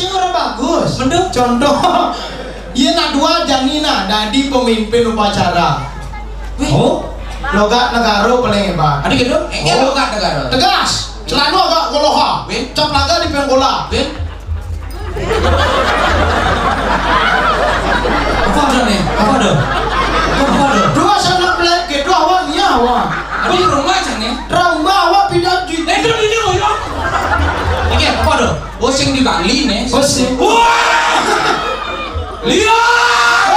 sing ora bagus. Mendung. Contoh, iya nak dua janina jadi pemimpin upacara. Oh, Logat negara paling hebat. ada gitu? Logat negara. Tegas. Celana agak goloha. Cap laga di penggola. Apa ada nih? Apa ada? Apa ada? Dua sanak belak ke dua awaknya awak. Ada di rumah aja nih. Ramba awak pindah di. Itu ini loh ya. Ini apa ada? Bosing di Bali nih. Bosing. Wah! Lihat!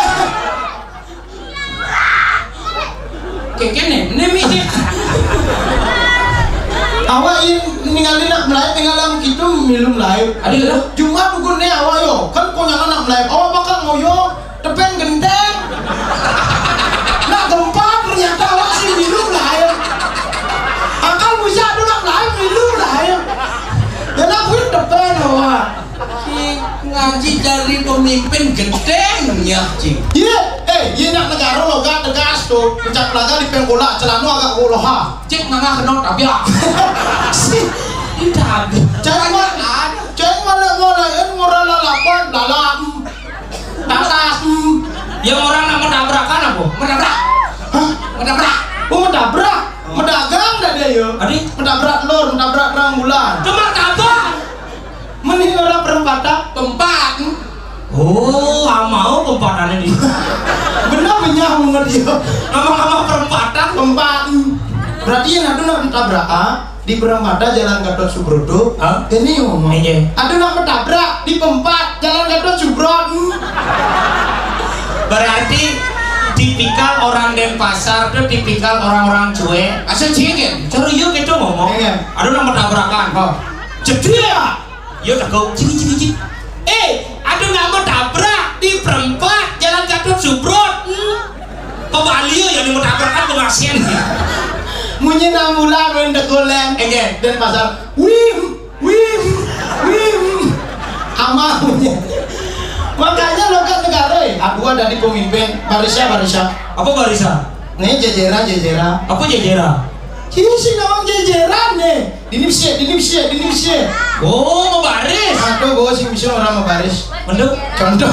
Keke nih, ini. Awak ini ninggalin nak melayu tinggalan gitu minum melayu. Ada gitu? Cuma bukunnya awak yo kan konyangan nak melayu. Awak bakal ngoyo depan gendeng. Nak gempa ternyata awak sih minum melayu. Akal bisa tu nak melayu minum melayu. Ya nak pun depan awak. Ngaji dari pemimpin gedengnya cing. Iya, iya nak negara logat tegas tuh. Pencak laga di penggola, celana agak goloha. Cik nggak kenal tapi ya. Tidak. Ceng ngolain moral lalapan dalam atas. Yang orang nak mendabrakan apa? Mendabrak. Hah? Mendabrak. Oh mendabrak, mendagang dah dia yo. Adi? Mendabrak lor, mendabrak rembulan. Cuma kabar. Mending orang perempatan. Tempat. Oh, mau pempatannya di. Benar menyambung dia. Ngomong-ngomong perempatan. Tempat. Berarti yang ada nak mentabrak di perempatan Jalan Gatot Subroto. Ini ngomong. Iya. Ada nak mentabrak di pempat Jalan Gatot Subroto. Berarti tipikal orang Denpasar itu tipikal orang-orang cuek. Asal cingin. Cara yuk gitu ngomong. Iya. Ada nama tabrakan. Oh. Cedia. Yuk tak kau cing. Ada nama tabrak di perempat Jalan Gatot Subroto. Kebalio yang mau tabrakan ke Masien. Munyi 6 bulan main dekolen. Dan pasar. Wim. Amalnya. Makanya logat negara aku dari pemimpin barisa. Apa barisa? Nih jejera. Apa jejera? Ini sih nawang jejeran nih. Dini bisa. Oh, mau baris. Aduh, bawa sih bisa orang mau baris. Menduk. Contoh,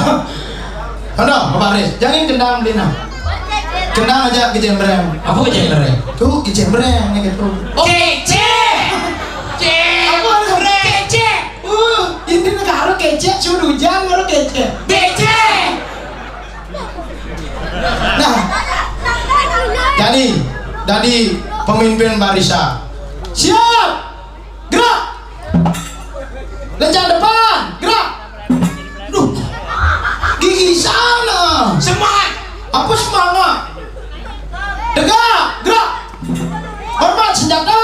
mau baris. Jangan kendang Lina. Kendang aja ke jembreng. Apa kejadian? Tuh ke jembreng nih gitu. Kece. Ini negara kece, cuma hujan baru kece. Bece. Nah, jadi pemimpin barisa. Siap, gerak. Lencang depan, gerak. Duh, gigi sana. Semangat. Apa semangat? Tegak, gerak. Hormat senjata,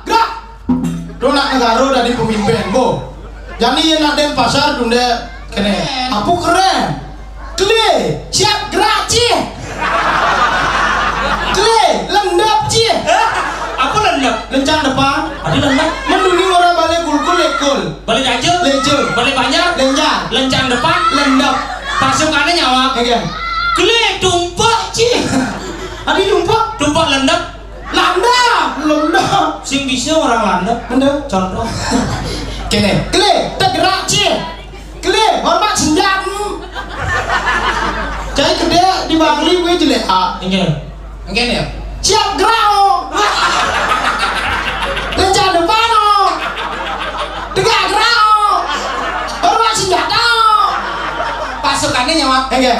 gerak. Donak negara dari pemimpin, bo. Jadi yang ada pasar tunda kene. Apa keren? Kle, siap gerak cie. Kle, lendap cie. Apa lendap? Lencang depan. Ada lendap. Mendungi orang balik kulkul lekul. Balik aja. Leje. Balik banyak. Lenjar. Lencang depan. Lendap. Pasukannya nyawa. Again. Kle tumpak cie. Ada jumpa. Tumpak lendap. Lendap. Sing bisa orang landap. Lendap. Contoh. Kene. Kle, tergerak cie. Kle, hormat senjata. Jadi gede di Bangli gue jelek Enggak ya? siap gerak lencang depan tegak gerak hormat senjata Pasukannya nyawa. Enggak.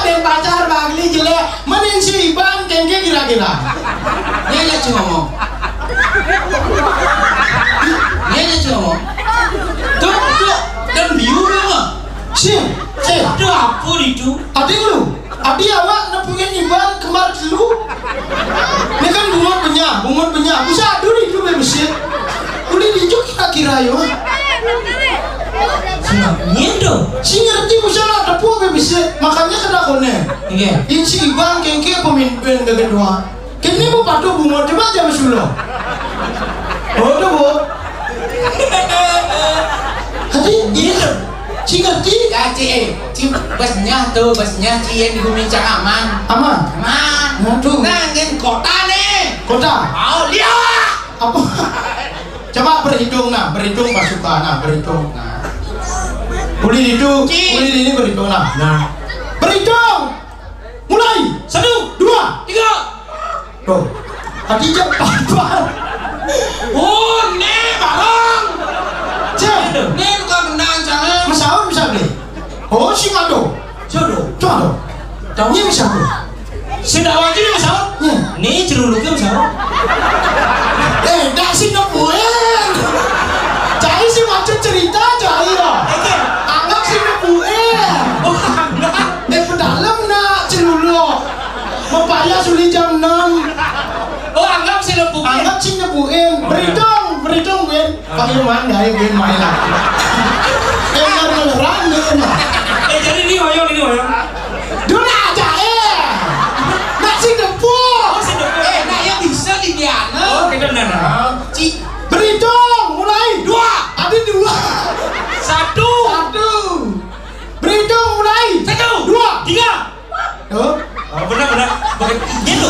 Dan pacar Bangli jelek mending si Iban kengke kira-kira Dia cuma ngomong. Tuh, dan biu mah. si Itu apa itu? adik lu adik awak nepunya Iban kemar dulu ini kan bungut penyak bisa dulu itu bebesir uli dijuk kira-kira yo Nyindo. si ngerti bisa nak tepuk bebesir makanya kena kone Iya. ini si Iban kengke pemimpin kedua kini mau patuh bungut coba aja mesulo oh tuh bu hati iya si ngerti Ya busnya Cien di Bumi Cang aman. Aduh. Nah, kan kota nih. Kota Oh, lihat. apa Coba berhitung pasukan, berhitung. Nah. Uli ini berhitung nah. Berhitung. Mulai. 1, 2, 3. Tuh. Tadi cepat. Oh, ne barang. Cek. Ne bukan menang jangan. Masalah bisa beli. Oh, si ngado. Coba. Tahu bisa beli. Sudah wajib masalah. Nih ceruluknya masalah. Dah sih nepuin. Cai sih macam cerita cai lah. Anggap sih nepuin. Oh, enggak. Pedalam nak celuluk. Mempayah suli jam 6. Oh, anggap sih nepuin. Anggap sih nepuin. Berhitung Win. Pakai mana ya Win main lah. Ngeran Win. Jadi ini hoyong. Duna aja nak sih nepuk. Oh, si nepuin. Nah ya bisa di Diana. Oh, kita benar. Berhitung mulai 2. Ada 2. 1. Berhitung mulai 1, 2, 3. Tuh. Oh, benar. Pakai gitu.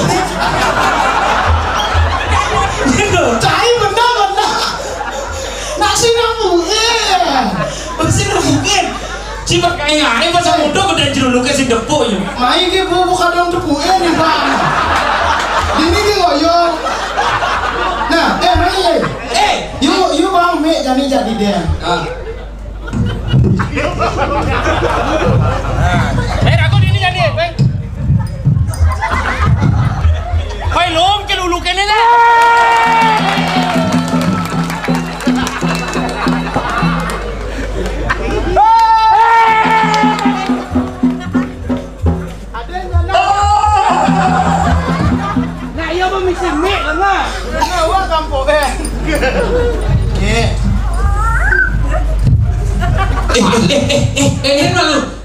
Gitu. Cai benar. Nasi nepuin. Masih mungkin. Cipa kayak ini pas muda udah jeruluknya si depo ya. Main ke bukan dong tepuin nih bang. Ini ke goyong. Nah, main. Yuk bang, jadi deh. Aku ini jadi, bang. Hoi lom ke lulukan ini lah.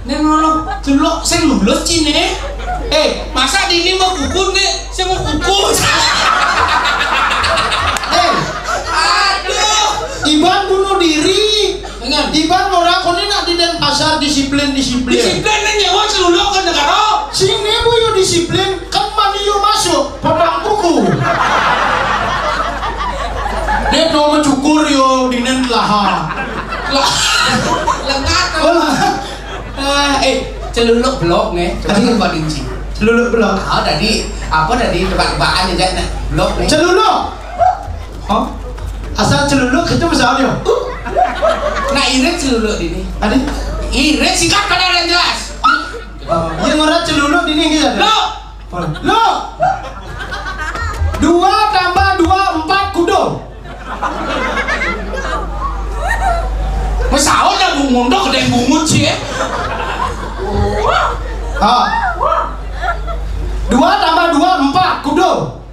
Nen malu, celok saya lulus cine. Masa di ini mau kukur nih, saya mau kukur. Aduh, Iban bunuh diri. dengan Iban orang kau nak di Denpasar disiplin. disiplin nih nyawa celuluk kan negara. Sini bu yo disiplin kan maniyo masuk padang kuku. Dia mau mencukur yo dinen laha. Lengat kan. Celuluk blok nih, coba kita buat inci. Celuluk belak. Tadi tebak-tebakan aja nih, blok nih. Celuluk. Oh, asal celuluk itu misalnya. Nah irit celuluk ini. Adi. Irit singkat pada yang jelas. Yang orang celuluk ini gitu. Lo, Lo. 2 tambah 2 4 kudo. mesau dah bungun dah kedai bungut sih. 2 tambah 2 4 kudo.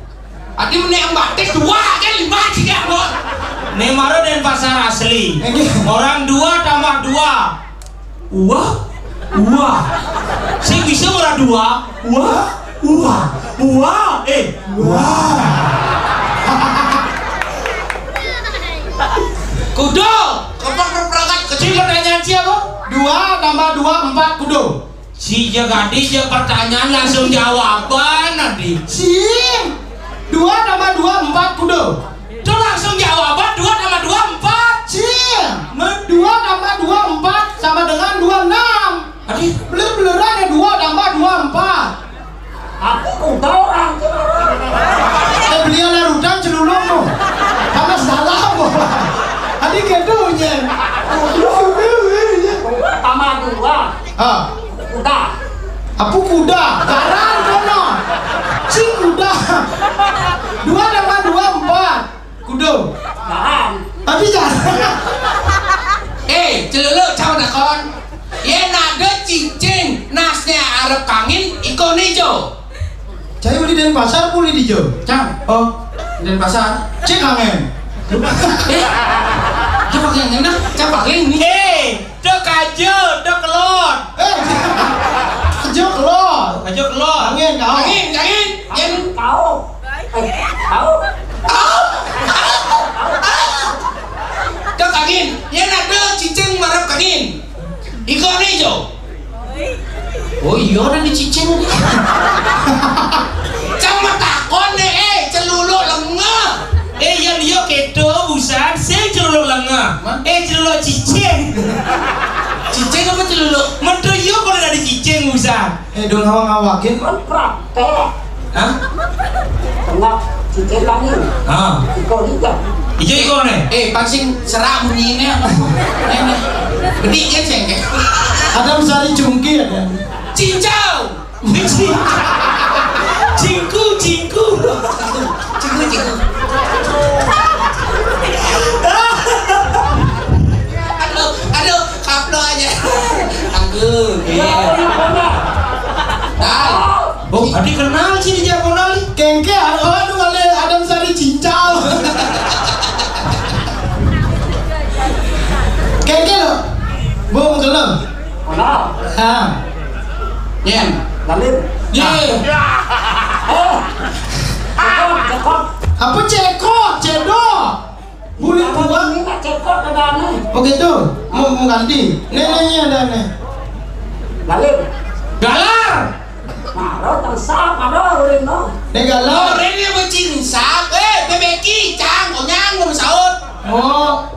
Adi menek batik 2 kan 5 3 bos. Nih maro Denpasar asli. Orang 2 tambah 2. Wah. Sing bisa orang 2. Wah. Kudo, kompak berperangkat kecil. Pertanyaan siapa? 2 tambah 2 4 kudo. Si Jagadi je pertanyaan langsung jawaban nanti. Sim. 2 tambah 2 4 kudo. Itu langsung jawaban 2 tambah 2 4. Sim. 2 tambah 2 4 sama dengan 26. Aduh, Beler-beleran ya 2 tambah 2 4. aku udah orang. Beliau larutan celuluk no. Karena salah mo. Adi kedunya. Tambah 2. Udah. Apu kuda. Garan kono. Sing kuda. 2 tambah 2 4. Kudo. Tahan. Tapi jangan. Celuluk caw nakon. Ye nada cincin nasnya Arab kangin ikon hijau. Saya beli Denpasar puli di Jo. Cang, Oh, Denpasar. cek kangen. Coba yang enak, coba yang ini. Dek aja, dek kelot. Jo kelot. Aja kelot. Kangen kau. Angin, yang Tahu. Dek angin, ye nada cincin Arab kangin. Ikon hijau. Oh iya ada di cicing. Cang takon deh, celuluk lengah. Yang dia kedo busan celuluk cicing. Cicing apa celuluk? Metu yo kalau ada cicing usah. Dong ngawak-ngawakin. Kan praktek. Hah? Tengah cicing langit. Ah. Iko hijau. Ijo nih. Pancing serak bunyinya. Ini. Gede kan cengkeh. Adam Sari Jungki ada. Cincau. Cingku. Ciku. Aduh, kaplo aja. Anggur. Oh, adik kenal sih dia kenal. Kengke aduh ngale Adam Sari Cincau. Kengke lo. Bung gelem. Mana? Yen. Langit. Ye. Cekot. Apa cekot, cedok. Buli tua. Ini nggak cekot ada nih. Oh gitu. Mau ganti. Neneknya ada nih. Langit. Galar. Maro tersap, maro rino. Nek galau. Oh, Rene becin sap. Bebeki cang onyang ngurus saut. Oh.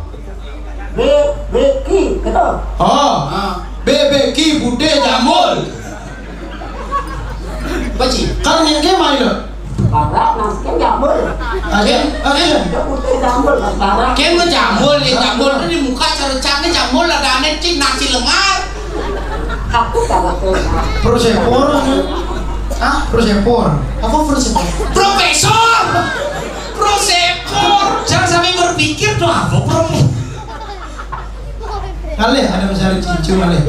Beki, gitu. Oh. Bebeki bude jamul. Baci. Kan ngeke main lo. Barat nasinya jambul. Ada. Dia putih jambul, barat. Ken jambul itu di muka cara-caranya jambul ada aneh cik nasi lemar. Aku tak tahu. Prosepor. Prosepor. Apa prosepor? Prosepor. Jangan sampai berpikir tuh apa promo. Ngale Adam Sari Cincau ngale.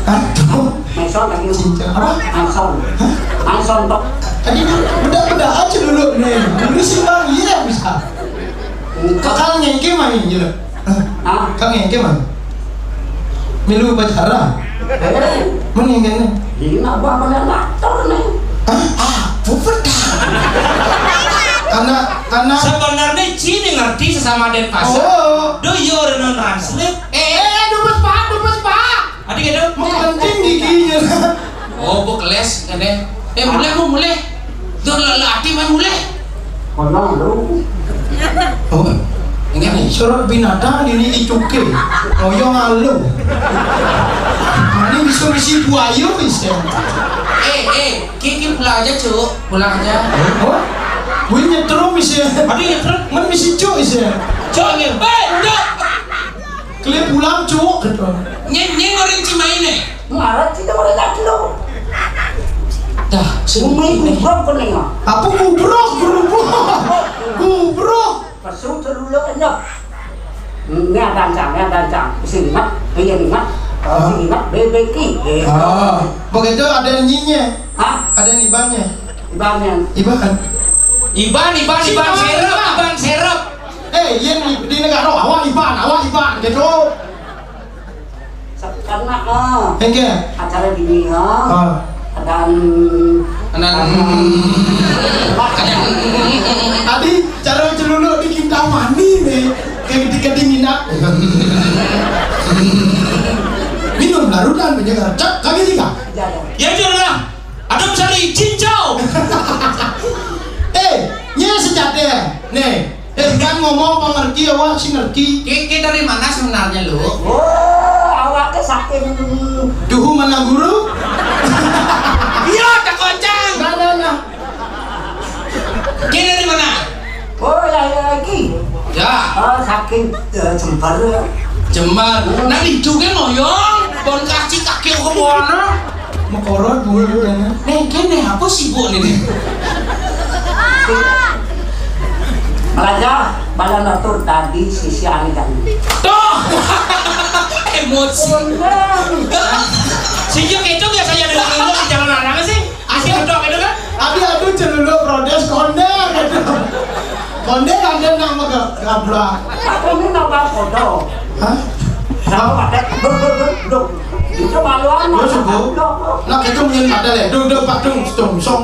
Aduh. Maison lagi. Cincau. Apa? Maison tok. Tadi beda aja dulu nih. Dulu sih bang iya bisa. Kakak ngeke main gitu. Hah? Kang ngeke main. Milu pacara. Mana ngeke? Ini apa mana aktor nih? Bupeda. Anak. Sebenarnya Cini ngerti sesama Denpasar. Oh. Do yo renon translate. Dupes pak. Adik itu. Mau kencing giginya. Oh, bu keles kan deh. Mulai. Tuh lelaki mah mulai. Kono lu. Oh. Ini nih. Surat binatang ini icuke. Oyo ngalu. Ini bisa misi buayu bisa. Kiki pulang aja cuk, pulang aja. Oh. Gue nyetrum bisa. Adik itu. Man misi cuk bisa. Jangan. Cuk. Klip pulang cuk gitu. Nyeng orang Cimahi nih. Ngarat sih orang tak lu. Dah, Bumi kubrok kuning. Apa gubrok. Pasuk terlalu enak. Nghe dancang. Sini mat, ini mat. Sini mat, bebeki. Begitu ada nyinya. Hah? Ada ibannya. Ibannya. Iban serep. Yen di negara awak iban gitu. Karena Engke. acara gini ada Tadi cara celuluk di kita mani nih ketika dinginan. Minum larutan menjaga cek kaki tiga. Ya jualah. Adam Sari Cincau. Nya sejate nih. Kan ngomong pengerti awak sih ngerti. Kiki dari mana sebenarnya lu? awaknya saking Duhu mana guru? Iya, tak kocang. Nah. Kiki dari mana? lagi Ya, saking Jember Jember. Nanti juga ngoyong. Bon kasih kaki ke mana? Mekorot bulu ya. Kene apa sih bu nih? Raja balan atur tadi sisi ani kan Tuh, emosi. Sejak itu biasanya ada celuluk di jalan arang sih. Asik dong itu kan. Aduh celuluk protes konde gitu. Konde ada nama gablak. aku ini nama foto Hah? sama ada duduk itu maluan Lu subuh? Nak itu mungkin ada le. Duduk pak dung song.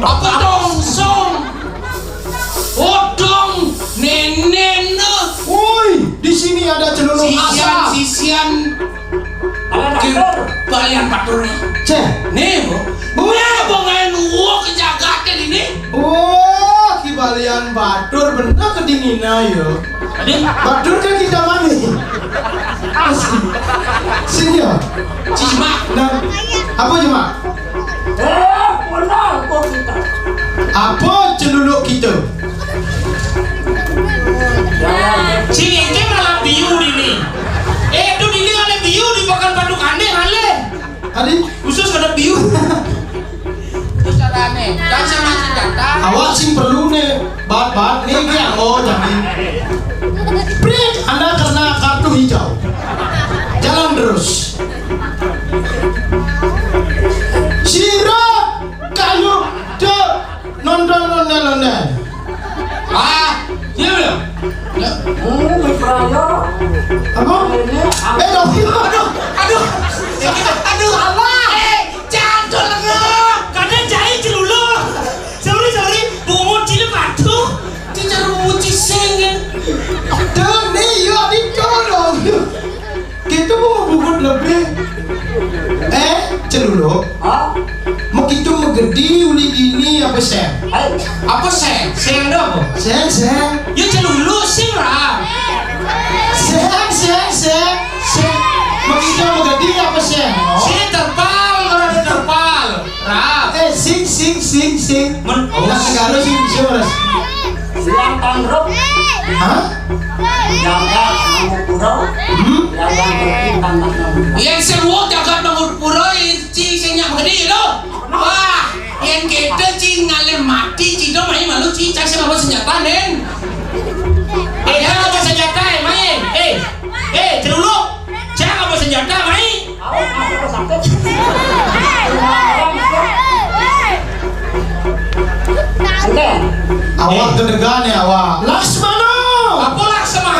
Apa dong song? Odong nenen Woi, di sini ada celuluk asap. sisian ada ke dokter balian patur nih. Cek. Nih bu, bongain uang kejagaan ini. Oh, kibalian batur bener kedinginan yo. Adik, Badur kan kita mani. Sini ya. Cima. Nah, apa cuma? Pernah kok kita. Apa celuluk kita? sing engke malah biu ini. Itu dini ale biu di bakan paduk aneh ale. Adi, Khusus ada biu. Carane, dan sama senjata. awak sing perlu nih bat nih kayak jadi. Break, Anda kena kartu hijau. Jalan terus. Sirap kayu de nondel. Ah, iya belum? Mitranya. Apa? Aduh. Aduh, apa? Jatuh lengah. Kadang jahit celulu. Sorry. Bungut cilik batuk. Tidak rumuci sengin. Dan nih, yuk adik dong. Kita mau bubut lebih. Celuluk. Ah, Mau kita menggedi uli ini apa sih? Apa seng? Sing ndo apa? Seng. Ya celulu sing lah. Seng. Mau kita menggedi apa sih? Sing terpal, orang terpal. Rap. Sing. Men, Nah, negara sing bisa beres. silang tangruk. Hah? Jaga kamu pura. Jaga berkintang kamu. Yang seru jaga bangun pura ci senyak gede lo. Wah, yang kita ci ngalir mati ci dong main malu ci cak sama senjata nen. jangan apa senjata, main. Celulu. Jangan apa senjata, main. Awas masuk sakit. Oke. Awak kedegan ya awak. Laksmana. Apa lah sama?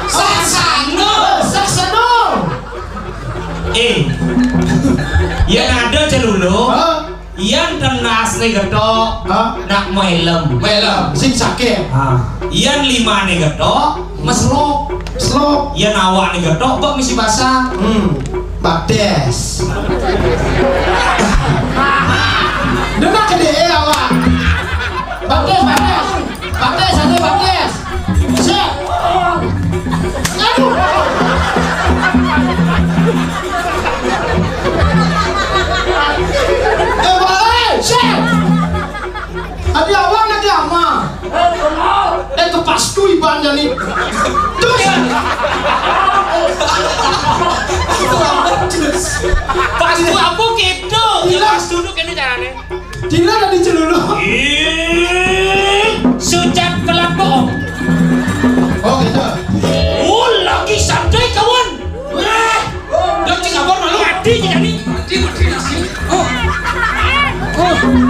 Saksano. Yang ada celulu. Hah? Yang tenas nih getok. Hah? Nak melem. Malam. Sing sakit. Yang 5 nih getok. Meslok. Slop. Yang awak nih getok. Bak misi basah. Bades. Dengar ke dia awak. Bades. Siap. Aduh. Siap. Adi awak lagi ama. Kepas tu iban jadi. Terus. Pas itu apa gitu? Jelas duduk ini caranya. Dila dari celulu. Sejak kelapa. Oh gitu. Lagi santai kawan. Dah cik abang malu mati jadi.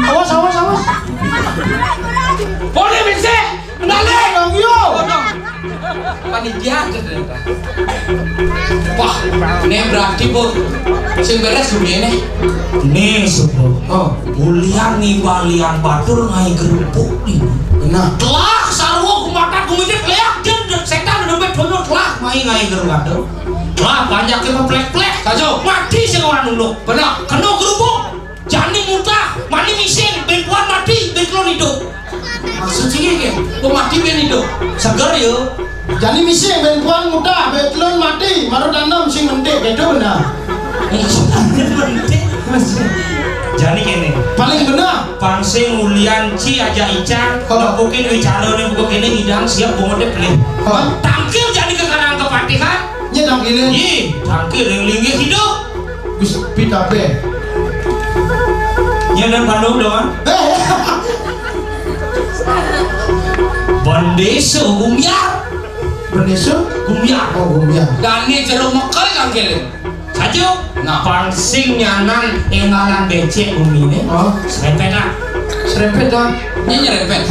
Awas. Boleh bisa. Nale dong yo. Panitia ternyata. Wah, ini berarti bu, sing beres dunia nih. Nih subuh. Bulian nih balian batur ngai gerupuk nih. Benar. Telah sarwo kumata kumidit leak dan setan udah betul telah main ngai gerupuk. Telah banyak yang plek-plek. Kacau. Mati sing orang nunduk. Benar. Kena gerupuk. Jani muntah, mani misin, bentuan mati, bentuan hidup. Maksudnya kan, mati ben itu. Segar yo. Jadi misi bentuan muda, betlon mati, maru tanam sing mentik itu benar. Jani kene. Paling benar. Pangsing ulian ci aja ican, Kalau- bukin bicara nih buku kene ngidang siap bunga beli. Oh. Tangkil jadi ke karang kepatihan. Nyedang gile. Tangkil yang linggih hidup. Gus pita be. Nyadan Bandung dong. Bandeso gumyar. Benesu? Gumyar. Oh ya. Dan ini jeruk mekal kan kalian. Sajo. Nah. Pangsing nyanan engalan becek bumi ini. Oh, Serempet. serempet dah. Ini nyerempet.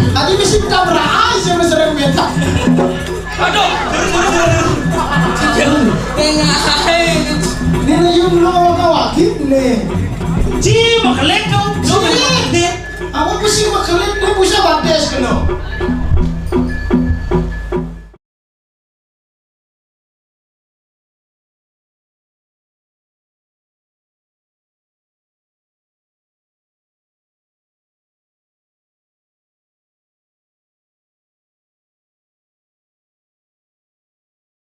Tadi misi tabrak aja sama serempet. Aduh. Ini yung lo ngawakit nih. Ci makelek dong. Awak mesti makelit nih bisa bades kena.